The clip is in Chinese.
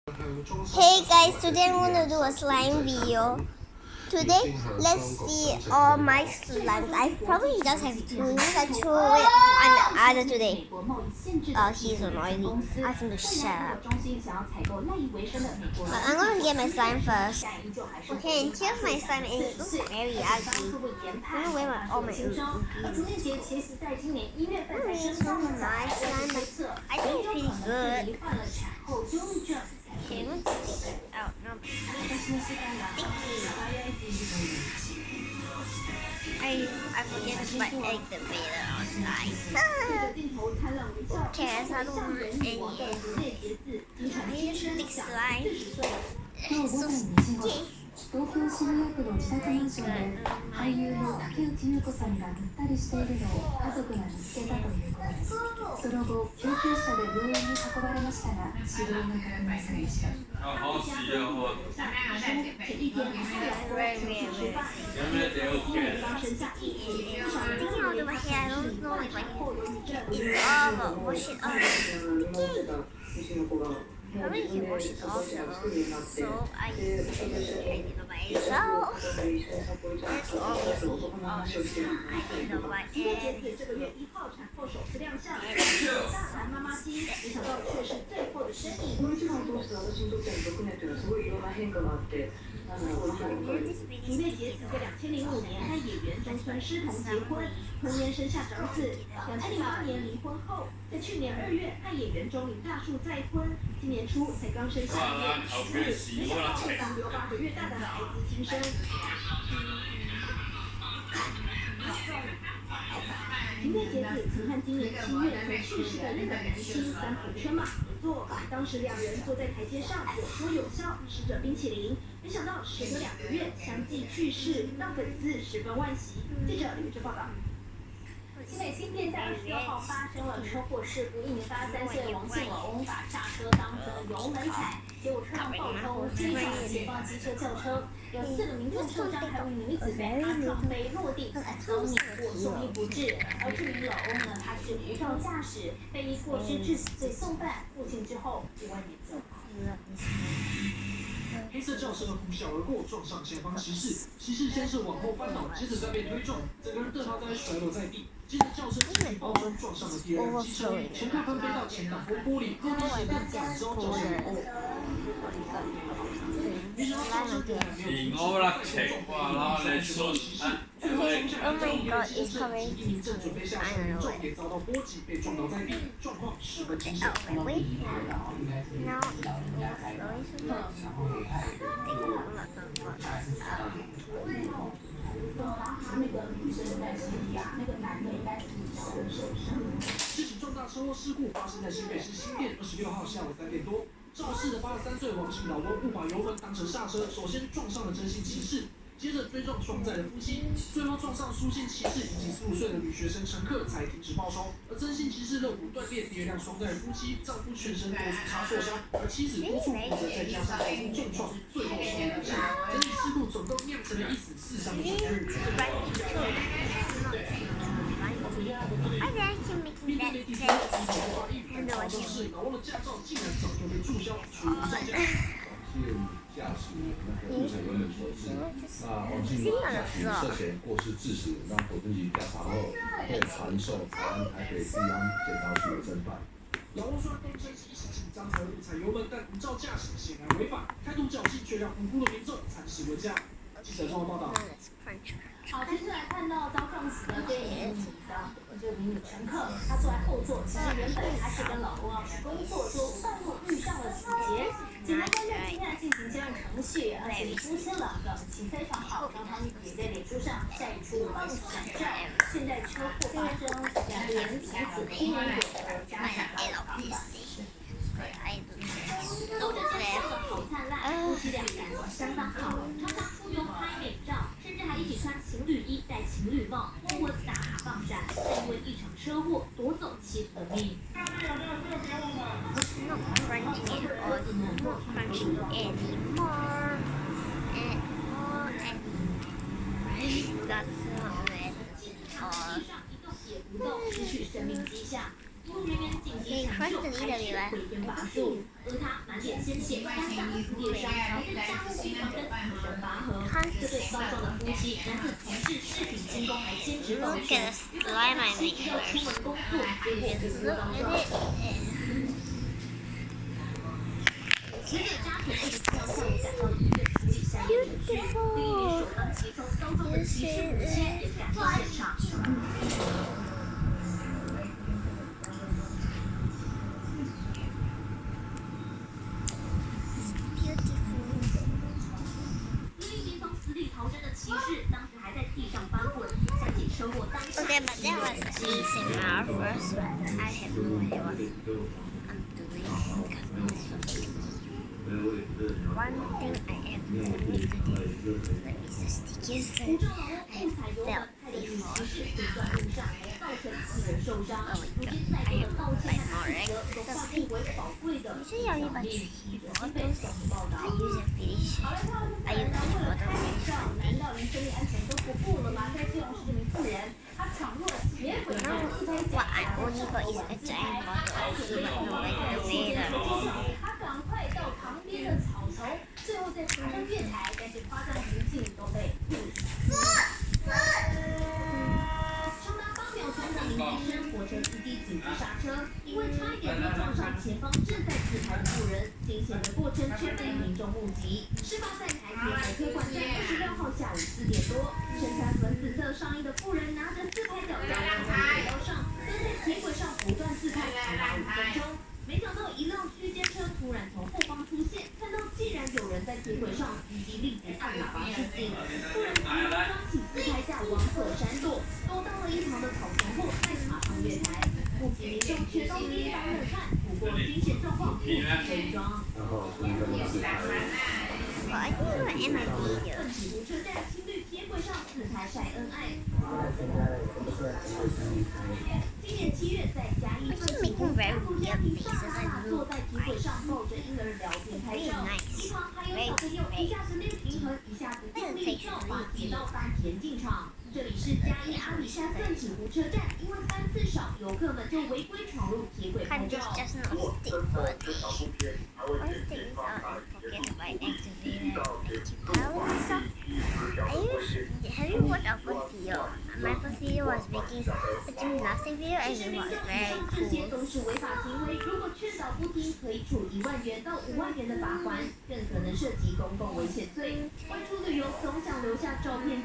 Hey guys, today I'm gonna do a slime video. Today, let's see all my slimes. I probably just have two because I threw away on other today. Oh, he's annoying. Ask him to shut up. But I'm gonna get my slime first. Okay, and here's my slime, and it looks very ugly. I'm gonna wear all my ingredients. It's so nice slime. I think it's pretty good. Okay, let's take it out. No, I forget to put activator on. Who cares? I don't want any. I use thick slime. It's so sticky. 東京渋谷区の自宅マンションで俳優の竹内優子さんがぐったりしているのを家族が見つけたということです。その後、救急車で病院に運ばれましたが、死亡が確認されました。Sticking out of my hair, I don't know if I can get it off or wash it off. I really can wash it off though, so I did it by myself. That's obviously honest. I did it by Ed. 因为杰斯在2005年和演员中村狮童结婚，同年生下长子。2008年离婚后，在去年2月和演员中林大树再婚，今年初才刚生下一位女婿，没想到当有8个月大的孩子亲生。因为杰子曾和今年7月才去世的日本男星三浦春马合作，当时2人坐在台阶上有说有笑，吃着冰淇淋，没想到时隔2个月相继去世，让粉丝十分惋惜。记者吕志报道。新北新店在26号发生了车祸事故，1名83岁王姓老翁把刹车当成油门踩，结果车辆爆冲，追上前方机车轿车，有4个民众受伤，还有一名女子被他撞飞落地，遭碾过送医不治。而这名老翁呢，他是无照驾驶，被依过失致死罪送办，父亲之后意外免责。黑色轿车呼啸而过，撞上前方骑士，骑士先是往后绊倒，接着再被推撞，整个人倒塌摔落在地。接着轿车继续爆冲，撞上了第二辆机车，乘客纷飞到前挡风玻璃，落地时更惨遭轿车碾过。没想到轿车根本没有停止，然后来说骑士。最后冲下来撞上机车，一名正准备下车的民众也遭到波及，被撞倒在地，状况十分惊险。这起重大车祸事故发生在新北市新店26号下午3点多，肇事的83岁王姓老翁不把油门当成刹车，首先撞上了真姓骑士，接着追撞双载的夫妻，最后撞上苏姓骑士以及15岁的女学生乘客才停止爆冲。而真姓骑士肋骨断裂，第2辆双载的夫妻丈夫全身多处擦挫伤，而妻子多处骨折，再加上头部重创，最后送医不治。整体事故总共酿成了1死4伤的惨剧。I like to make 面对 that 媒体 face. 发一语，老肇事老翁的驾照竟然早就被注销，处于造驾。驾驶那个未成年人所致。那王姓驾驶涉嫌过失致死，让国分局调查后会传授台湾台北地方检察局侦办。老翁虽然供称是一时紧张才误踩油门，但无照驾驶显然违法，态度侥幸却让无辜的民众惨死为家。记者综合报道。好，接下来看到遭撞死的这名女乘客，她坐在后座，其实原本她是跟老公要去工作，就半路遇上了死劫。检察官在今天进行结案程序，而且出现了表情非常好，刚刚也在脸书上晒出了闪照。现在车祸发生，2人从此天人有和，家长的方法。都这件事的好灿烂，夫妻俩感情相当好，常常出游拍美照，甚至还一起穿情侣衣、戴情侣帽，默默打卡放闪，但因为一场车祸夺走妻子的命。Not crunching it or not crunching anymore. That's not it. 地上一动也不动，失去生命迹象。医务人员紧急民众开始回天乏术，而他满脸鲜血，压上撕裂伤，还在家务病房跟死神拔河。这对高壮的夫妻，男子从事饰品精工，还兼职保全，原本公司要出门工作，结果服务遭撞。死者家属24号下午赶到医院处理相关程序，另一名首当其冲遭撞的骑士母亲也赶到现场。另一名从死里逃生的骑士，当时还在地上翻滚，想起车祸当下。 Okay, but that was ASMR first, but I have no idea what I'm doing because one thing I am going to do is the stickiest 湖州老翁误踩油门，害得女骑士停在路上，还造成4人受伤。如今再多的道歉和指责，都化作为宝贵的奖励。记者新北综合报道。 I use a finish. 好了，跳入在开场上，难道连生命安全都不顾了吗？在基隆市这名妇人，她闯入了铁轨上的自拍角，然后是搞完自拍，而且没有期间说上，她赶快到旁边的草丛，最后再扶上月台，但是夸张行径都被不死。长达8秒钟的鸣笛声，火车司机紧急刹车，因为差一点就撞上前方正在自拍的妇人，惊险的过程却被民众目击。事发在台铁北科馆站26号下午4点多，身穿粉紫色上衣的妇人拿着自拍脚架站在轨道上，跟在铁轨上不断自拍长达5分钟。没想到一辆区间车突然从后方出现，看到既然有人在铁轨上，司机立即按喇叭示警。妇人急忙抓起自拍架往左闪躲，躲到了一旁的草丛后，再爬上月台。目击民众却都捏把冷汗，不过惊险状况不及伪装。 Well, I think I'm gonna end my video. 起湖车站情侣铁轨上自拍晒恩爱。今年7月，在嘉义奋起湖大陆家庭上妈坐在铁轨上抱着婴儿聊天拍照，一旁还有小朋友一下子练平衡，一下子用力跳，把铁道当田径场。这里是嘉义阿里山奋起湖车站，因为班次少，游客们就违规闯入铁轨拍 Can't 照。 just not stick for a day. One thing is forget about activating power stuff. Have you watched our first video? My first video was making a gymnastic video and 其实 it 民 was 众以 very 上这些 cool. 都是违法行为，如果劝导不听，可以处1万元到5万元的罚款，更可能涉及公共危险罪。外出旅游总想留下照片。